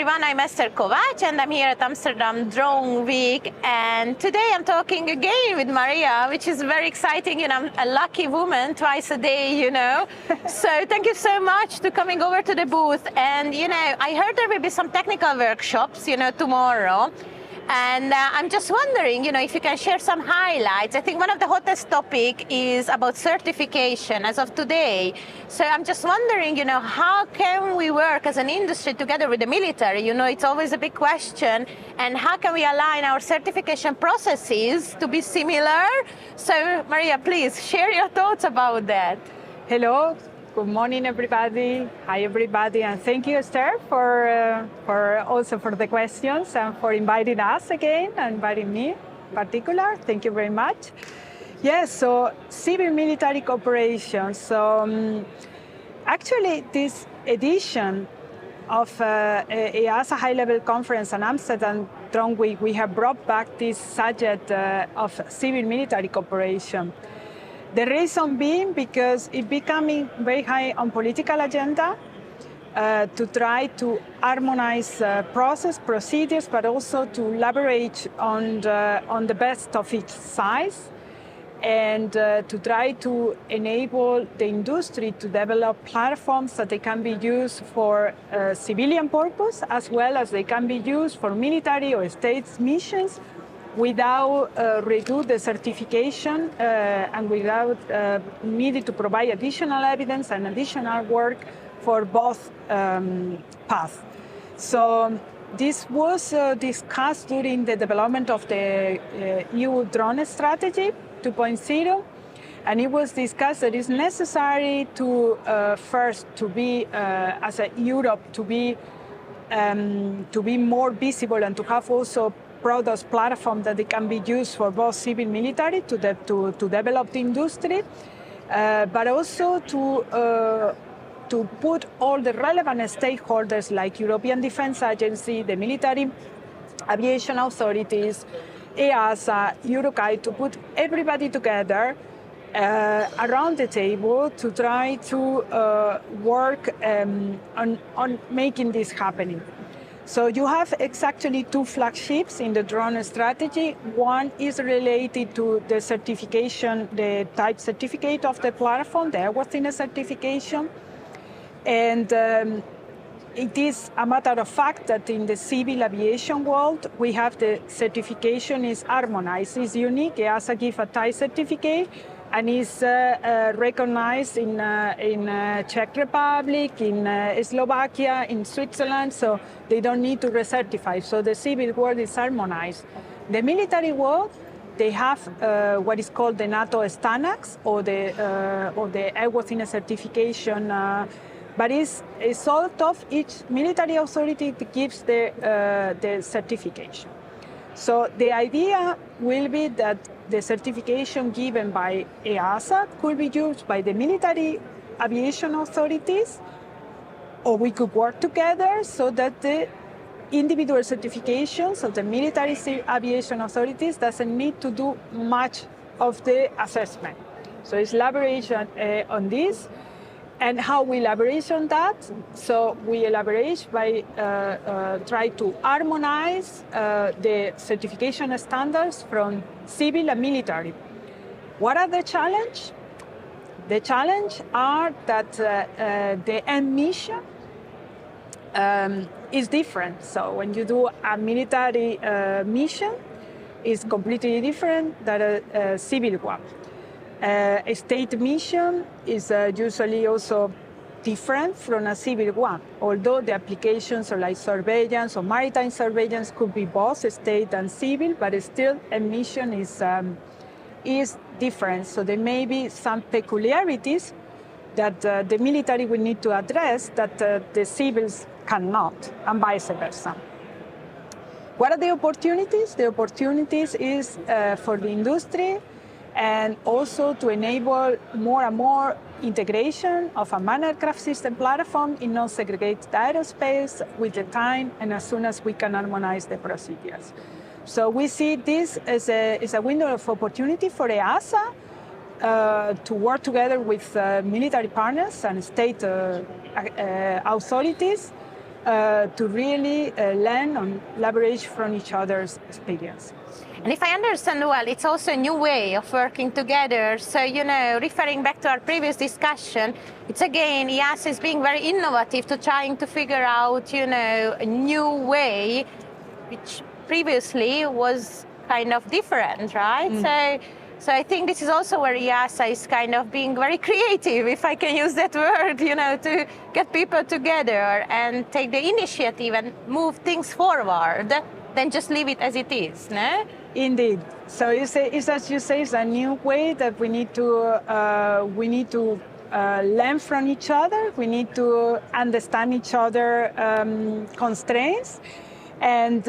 everyone, I'm Esther Kovac and I'm here at Amsterdam Drone Week, and today I'm talking again with Maria, which is very exciting. I'm a lucky woman, twice a day, So thank you so much for coming over to the booth. And I heard there will be some technical workshops, tomorrow. And I'm just wondering, if you can share some highlights. I think one of the hottest topic is about certification as of today. So I'm just wondering, how can we work as an industry together with the military? It's always a big question. And how can we align our certification processes to be similar? So Maria, please share your thoughts about that. Hello. Good morning, everybody. Hi, everybody, and thank you, Esther, for also for the questions and for inviting us again and inviting me in particular. Thank you very much. Yes, so civil-military cooperation. So actually, this edition of EASA high-level conference and Amsterdam Drone Week, we have brought back this subject of civil-military cooperation. The reason being because it's becoming very high on political agenda to try to harmonize process, procedures, but also to leverage on the best of each size and to try to enable the industry to develop platforms that they can be used for civilian purpose as well as they can be used for military or state missions without redo the certification and without needing to provide additional evidence and additional work for both paths. So this was discussed during the development of the EU drone strategy 2.0, and it was discussed that it's necessary to first to be as a Europe to be more visible and to have also products platform that they can be used for both civil military to develop the industry, but also to put all the relevant stakeholders like European Defence Agency, the military aviation authorities, EASA, Eurocai, to put everybody together around the table to try to work on making this happening. So you have exactly two flagships in the drone strategy. One is related to the certification, the type certificate of the platform, the airworthiness certification. And it is a matter of fact that in the civil aviation world, we have the certification is harmonized, is unique. EASA gives a type certificate and is recognized in Czech Republic, in Slovakia, in Switzerland, so they don't need to recertify. So the civil world is harmonized. The military world, they have what is called the NATO STANAX or the airworthiness certification, but it's sort of each military authority gives the certification. So the idea will be that the certification given by EASA could be used by the military aviation authorities, or we could work together so that the individual certifications of the military aviation authorities doesn't need to do much of the assessment. So it's leverage on this. And how we leverage on that? So we elaborate by try to harmonize the certification standards from civil and military. What are the challenge? The challenge are that the end mission is different. So when you do a military mission, it's completely different than a civil one. A state mission is usually also different from a civil one, although the applications are like surveillance or maritime surveillance could be both state and civil, but still a mission is different. So there may be some peculiarities that the military will need to address that the civils cannot, and vice versa. What are the opportunities? The opportunities is for the industry, and also to enable more and more integration of a manned aircraft system platform in non-segregated aerospace with the time and as soon as we can harmonize the procedures. So we see this as a window of opportunity for EASA to work together with military partners and state authorities to really learn and leverage from each other's experience. And if I understand well, it's also a new way of working together. So, referring back to our previous discussion, it's again, EASA is being very innovative to trying to figure out, a new way, which previously was kind of different, right? So I think this is also where EASA is kind of being very creative, if I can use that word, to get people together and take the initiative and move things forward, then just leave it as it is, no? Indeed. So it's as you say, it's a new way that we need to learn from each other. We need to understand each other constraints. And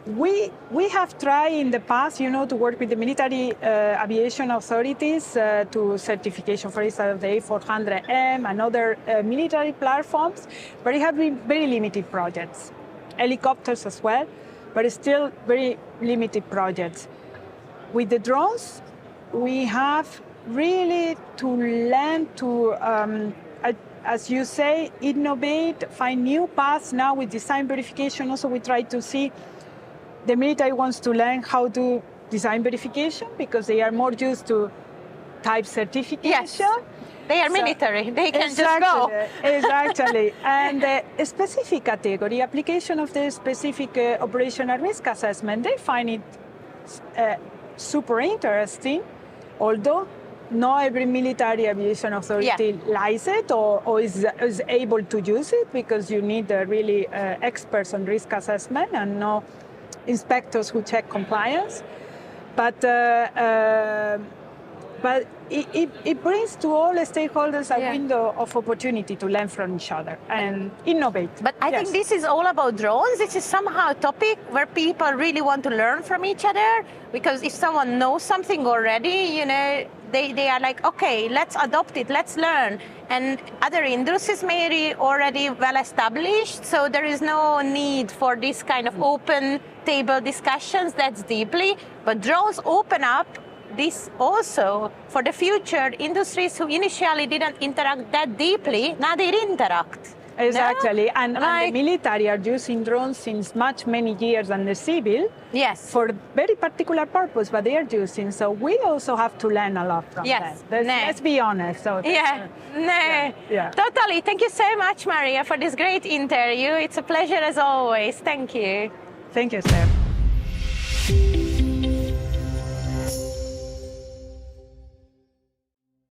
we have tried in the past, to work with the military aviation authorities to certification, for instance, of the A400M and other military platforms, but it has been very limited projects. Helicopters as well, but still very limited projects. With the drones, we have really to learn to, as you say, innovate, find new paths. Now with design verification, also we try to see, the military wants to learn how to design verification because they are more used to type certification. Yes. They are military, they can just go. Exactly. And a specific category, application of the specific operational risk assessment, they find it super interesting, although not every military aviation authority likes it or is able to use it, because you need really experts on risk assessment and no inspectors who check compliance. But it brings to all the stakeholders a window of opportunity to learn from each other and innovate. But I think this is all about drones. This is somehow a topic where people really want to learn from each other, because if someone knows something already, they are like, okay, let's adopt it, let's learn. And other industries may be already well established, so there is no need for this kind of open table discussions that's deeply. But drones open up this also for the future industries who initially didn't interact that deeply, now they interact. Exactly, no? and the military are using drones since many years than the civil. Yes. For a very particular purpose, but they are using. So we also have to learn a lot from them. Let's be honest. So totally. Thank you so much, Maria, for this great interview. It's a pleasure as always. Thank you. Thank you, sir.